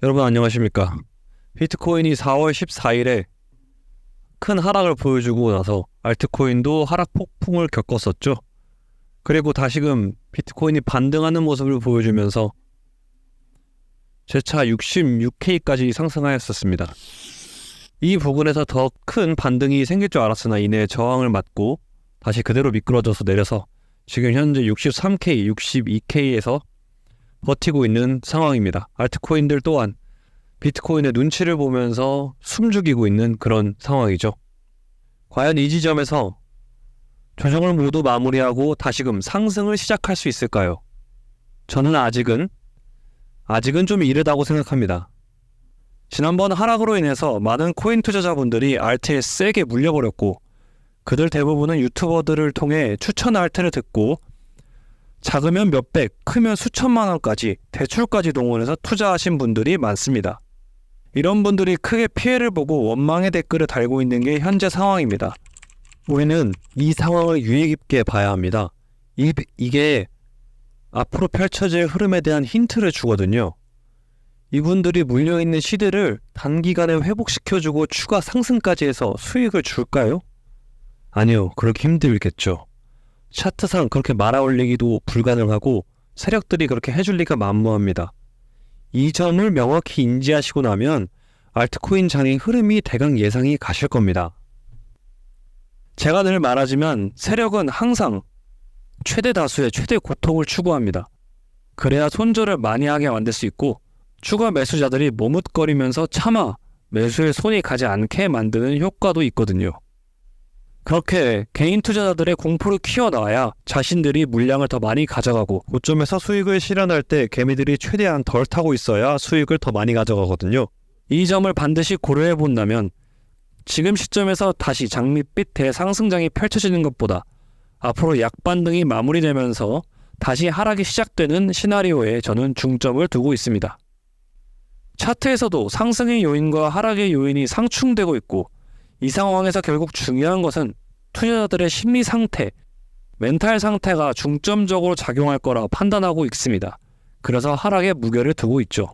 여러분 안녕하십니까. 비트코인이 4월 14일에 큰 하락을 보여주고 나서 알트코인도 하락 폭풍을 겪었었죠. 그리고 다시금 비트코인이 반등하는 모습을 보여주면서 재차 66K까지 상승하였었습니다. 이 부분에서 더 큰 반등이 생길 줄 알았으나 이내 저항을 맞고 다시 그대로 미끄러져서 내려서 지금 현재 63K, 62K에서 버티고 있는 상황입니다. 알트코인들 또한 비트코인의 눈치를 보면서 숨죽이고 있는 그런 상황이죠. 과연 이 지점에서 조정을 모두 마무리하고 다시금 상승을 시작할 수 있을까요? 저는 아직은 좀 이르다고 생각합니다. 지난번 하락으로 인해서 많은 코인 투자자분들이 알트에 세게 물려버렸고 그들 대부분은 유튜버들을 통해 추천 알트를 듣고 작으면 몇백, 크면 수천만 원까지 대출까지 동원해서 투자하신 분들이 많습니다. 이런 분들이 크게 피해를 보고 원망의 댓글을 달고 있는 게 현재 상황입니다. 우리는 이 상황을 유의 깊게 봐야 합니다. 이게 앞으로 펼쳐질 흐름에 대한 힌트를 주거든요. 이분들이 물려있는 시드를 단기간에 회복시켜주고 추가 상승까지 해서 수익을 줄까요? 아니요, 그렇게 힘들겠죠. 차트상 그렇게 말아올리기도 불가능하고 세력들이 그렇게 해줄 리가 만무합니다. 이 점을 명확히 인지하시고 나면 알트코인 장의 흐름이 대강 예상이 가실 겁니다. 제가 늘 말하지만 세력은 항상 최대 다수의 최대 고통을 추구합니다. 그래야 손절을 많이 하게 만들 수 있고 추가 매수자들이 머뭇거리면서 차마 매수에 손이 가지 않게 만드는 효과도 있거든요. 그렇게 개인 투자자들의 공포를 키워놔야 자신들이 물량을 더 많이 가져가고 고점에서 수익을 실현할 때 개미들이 최대한 덜 타고 있어야 수익을 더 많이 가져가거든요. 이 점을 반드시 고려해 본다면 지금 시점에서 다시 장밋빛 대상승장이 펼쳐지는 것보다 앞으로 약반등이 마무리되면서 다시 하락이 시작되는 시나리오에 저는 중점을 두고 있습니다. 차트에서도 상승의 요인과 하락의 요인이 상충되고 있고 이 상황에서 결국 중요한 것은 투자자들의 심리 상태, 멘탈 상태가 중점적으로 작용할 거라 판단하고 있습니다. 그래서 하락에 무게를 두고 있죠.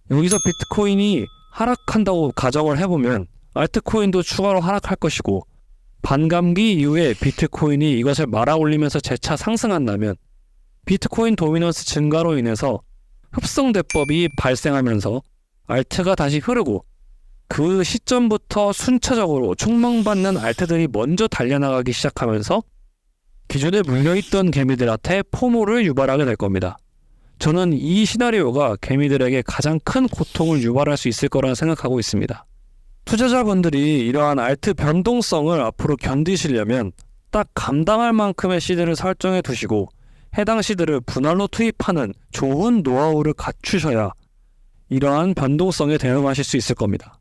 여기서 비트코인이 하락한다고 가정을 해보면 알트코인도 추가로 하락할 것이고 반감기 이후에 비트코인이 이것을 말아올리면서 재차 상승한다면 비트코인 도미넌스 증가로 인해서 흡성대법이 발생하면서 알트가 다시 흐르고 그 시점부터 순차적으로 촉망받는 알트들이 먼저 달려나가기 시작하면서 기존에 물려있던 개미들한테 포모를 유발하게 될 겁니다. 저는 이 시나리오가 개미들에게 가장 큰 고통을 유발할 수 있을 거라 생각하고 있습니다. 투자자분들이 이러한 알트 변동성을 앞으로 견디시려면 딱 감당할 만큼의 시드를 설정해 두시고 해당 시드를 분할로 투입하는 좋은 노하우를 갖추셔야 이러한 변동성에 대응하실 수 있을 겁니다.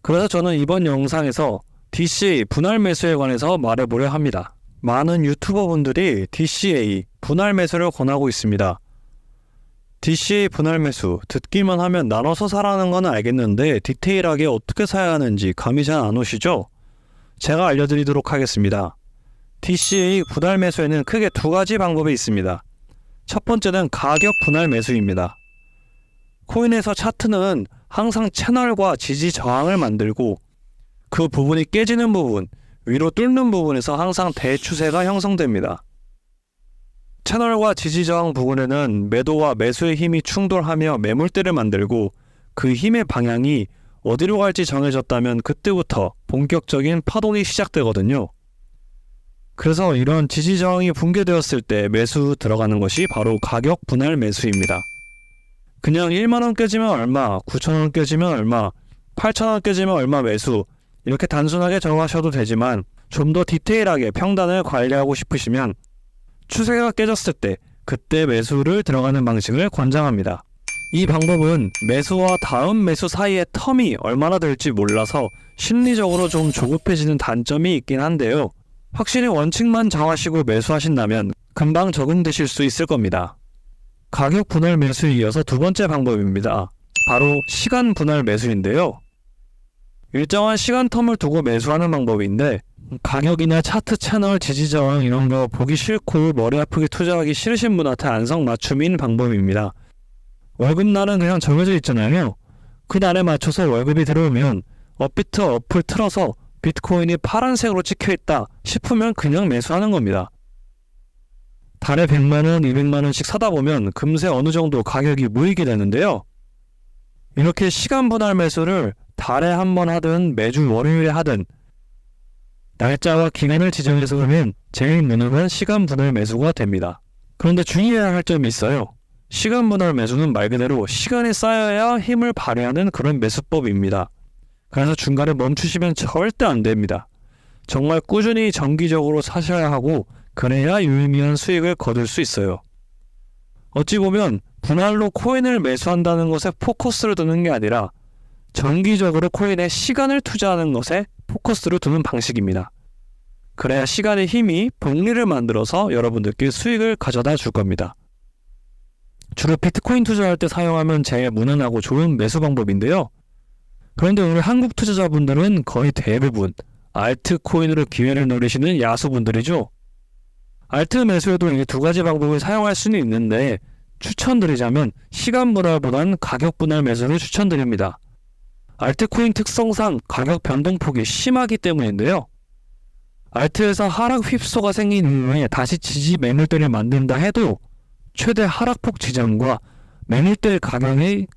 그래서 저는 이번 영상에서 DCA 분할 매수에 관해서 말해보려 합니다. 많은 유튜버분들이 DCA 분할 매수를 권하고 있습니다. DCA 분할 매수 듣기만 하면 나눠서 사라는 건 알겠는데 디테일하게 어떻게 사야 하는지 감이 잘 안 오시죠? 제가 알려드리도록 하겠습니다. DCA 분할 매수에는 크게 두 가지 방법이 있습니다. 첫 번째는 가격 분할 매수입니다. 코인에서 차트는 항상 채널과 지지 저항을 만들고 그 부분이 깨지는 부분, 위로 뚫는 부분에서 항상 대추세가 형성됩니다. 채널과 지지 저항 부분에는 매도와 매수의 힘이 충돌하며 매물대를 만들고 그 힘의 방향이 어디로 갈지 정해졌다면 그때부터 본격적인 파동이 시작되거든요. 그래서 이런 지지 저항이 붕괴되었을 때 매수 들어가는 것이 바로 가격 분할 매수입니다. 그냥 1만원 깨지면 얼마, 9천원 깨지면 얼마, 8천원 깨지면 얼마 매수 이렇게 단순하게 정하셔도 되지만 좀 더 디테일하게 평단을 관리하고 싶으시면 추세가 깨졌을 때 그때 매수를 들어가는 방식을 권장합니다. 이 방법은 매수와 다음 매수 사이의 텀이 얼마나 될지 몰라서 심리적으로 좀 조급해지는 단점이 있긴 한데요. 확실히 원칙만 정하시고 매수하신다면 금방 적응되실 수 있을 겁니다. 가격 분할 매수에 이어서 두 번째 방법입니다. 바로 시간 분할 매수인데요. 일정한 시간 텀을 두고 매수하는 방법인데 가격이나 차트 채널 지지 저항 이런 거 보기 싫고 머리 아프게 투자하기 싫으신 분한테 안성맞춤인 방법입니다. 월급날은 그냥 정해져 있잖아요. 그 날에 맞춰서 월급이 들어오면 업비트 어플 틀어서 비트코인이 파란색으로 찍혀있다 싶으면 그냥 매수하는 겁니다. 달에 100만원, 200만원씩 사다 보면 금세 어느 정도 가격이 모이게 되는데요. 이렇게 시간 분할 매수를 달에 한 번 하든 매주 월요일에 하든 날짜와 기간을 지정해서 하면 제일 무난한 시간 분할 매수가 됩니다. 그런데 주의해야 할 점이 있어요. 시간 분할 매수는 말 그대로 시간이 쌓여야 힘을 발휘하는 그런 매수법입니다. 그래서 중간에 멈추시면 절대 안 됩니다. 정말 꾸준히 정기적으로 사셔야 하고 그래야 유의미한 수익을 거둘 수 있어요. 어찌 보면 분할로 코인을 매수한다는 것에 포커스를 두는 게 아니라 정기적으로 코인에 시간을 투자하는 것에 포커스를 두는 방식입니다. 그래야 시간의 힘이 복리를 만들어서 여러분들께 수익을 가져다 줄 겁니다. 주로 비트코인 투자할 때 사용하면 제일 무난하고 좋은 매수 방법인데요. 그런데 오늘 한국 투자자분들은 거의 대부분 알트코인으로 기회를 노리시는 야수분들이죠. 알트 매수에도 이 두 가지 방법을 사용할 수는 있는데 추천드리자면 시간 분할보단 가격 분할 매수를 추천드립니다. 알트코인 특성상 가격 변동폭이 심하기 때문인데요. 알트에서 하락 휩소가 생긴 이후에 다시 지지 매물대를 만든다 해도 최대 하락폭 지점과 매물대 구간의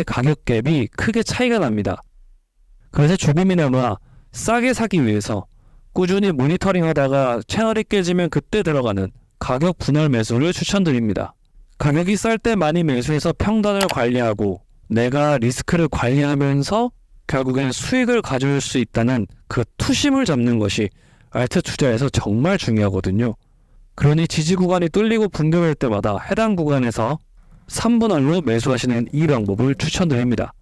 가격 갭이 크게 차이가 납니다. 그래서 조금이나마 싸게 사기 위해서 꾸준히 모니터링하다가 채널이 깨지면 그때 들어가는 가격 분할 매수를 추천드립니다. 가격이 쌀 때 많이 매수해서 평단을 관리하고 내가 리스크를 관리하면서 결국엔 수익을 가져올 수 있다는 그 투심을 잡는 것이 알트 투자에서 정말 중요하거든요. 그러니 지지 구간이 뚫리고 붕괴될 때마다 해당 구간에서 3분할로 매수하시는 이 방법을 추천드립니다.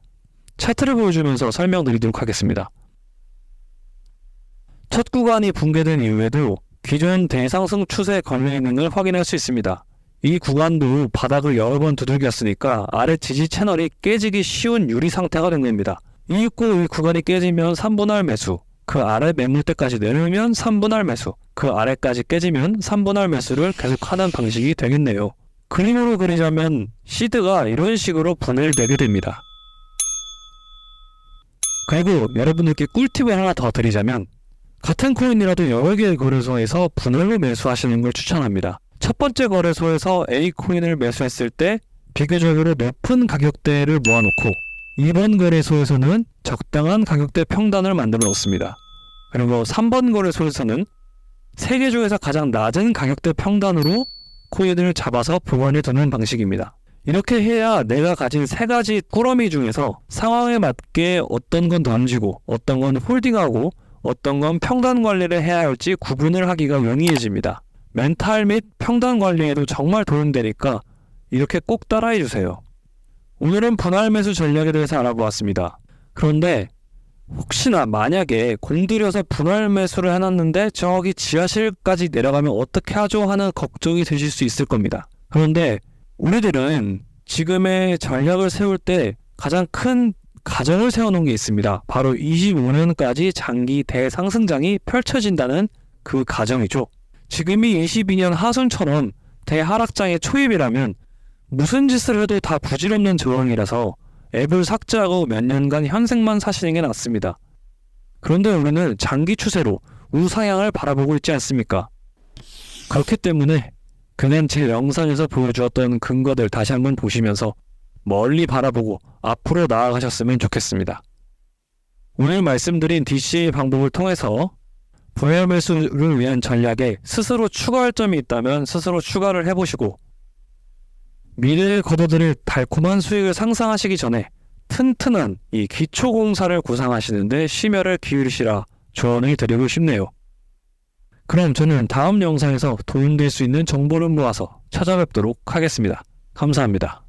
차트를 보여주면서 설명드리도록 하겠습니다. 첫 구간이 붕괴된 이후에도 기존 대상승 추세에 걸려있는 걸 확인할 수 있습니다. 이 구간도 바닥을 여러 번 두들겼으니까 아래 지지 채널이 깨지기 쉬운 유리 상태가 된 겁니다. 이 구간이 깨지면 3분할 매수, 그 아래 매물대까지 내려오면 3분할 매수, 그 아래까지 깨지면 3분할 매수를 계속하는 방식이 되겠네요. 그림으로 그리자면 시드가 이런 식으로 분할되게 됩니다. 그리고 여러분들께 꿀팁을 하나 더 드리자면 같은 코인이라도 여러 개의 거래소에서 분할로 매수하시는 걸 추천합니다. 첫 번째 거래소에서 A코인을 매수했을 때 비교적으로 높은 가격대를 모아놓고 2번 거래소에서는 적당한 가격대 평단을 만들어 놓습니다. 그리고 3번 거래소에서는 세 개 중에서 가장 낮은 가격대 평단으로 코인을 잡아서 보관해 두는 방식입니다. 이렇게 해야 내가 가진 세 가지 꾸러미 중에서 상황에 맞게 어떤 건 던지고 어떤 건 홀딩하고 어떤 건 평단 관리를 해야 할지 구분을 하기가 용이해집니다. 멘탈 및 평단 관리에도 정말 도움되니까 이렇게 꼭 따라해 주세요. 오늘은 분할 매수 전략에 대해서 알아보았습니다. 그런데 혹시나 만약에 공들여서 분할 매수를 해놨는데 저기 지하실까지 내려가면 어떻게 하죠? 하는 걱정이 드실 수 있을 겁니다. 그런데 우리들은 지금의 전략을 세울 때 가장 큰 가정을 세워놓은 게 있습니다. 바로 25년까지 장기 대상승장이 펼쳐진다는 그 가정이죠. 지금이 22년 하순처럼 대하락장의 초입이라면 무슨 짓을 해도 다 부질없는 조항이라서 앱을 삭제하고 몇 년간 현생만 사시는 게 낫습니다. 그런데 우리는 장기 추세로 우상향을 바라보고 있지 않습니까? 그렇기 때문에 그냥 제 영상에서 보여주었던 근거들 다시 한번 보시면서 멀리 바라보고 앞으로 나아가셨으면 좋겠습니다. 오늘 말씀드린 DCA 방법을 통해서 분할 매수를 위한 전략에 스스로 추가할 점이 있다면 스스로 추가를 해보시고 미래에 거둬들일 달콤한 수익을 상상하시기 전에 튼튼한 이 기초공사를 구상하시는데 심혈을 기울이시라 조언을 드리고 싶네요. 그럼 저는 다음 영상에서 도움될 수 있는 정보를 모아서 찾아뵙도록 하겠습니다. 감사합니다.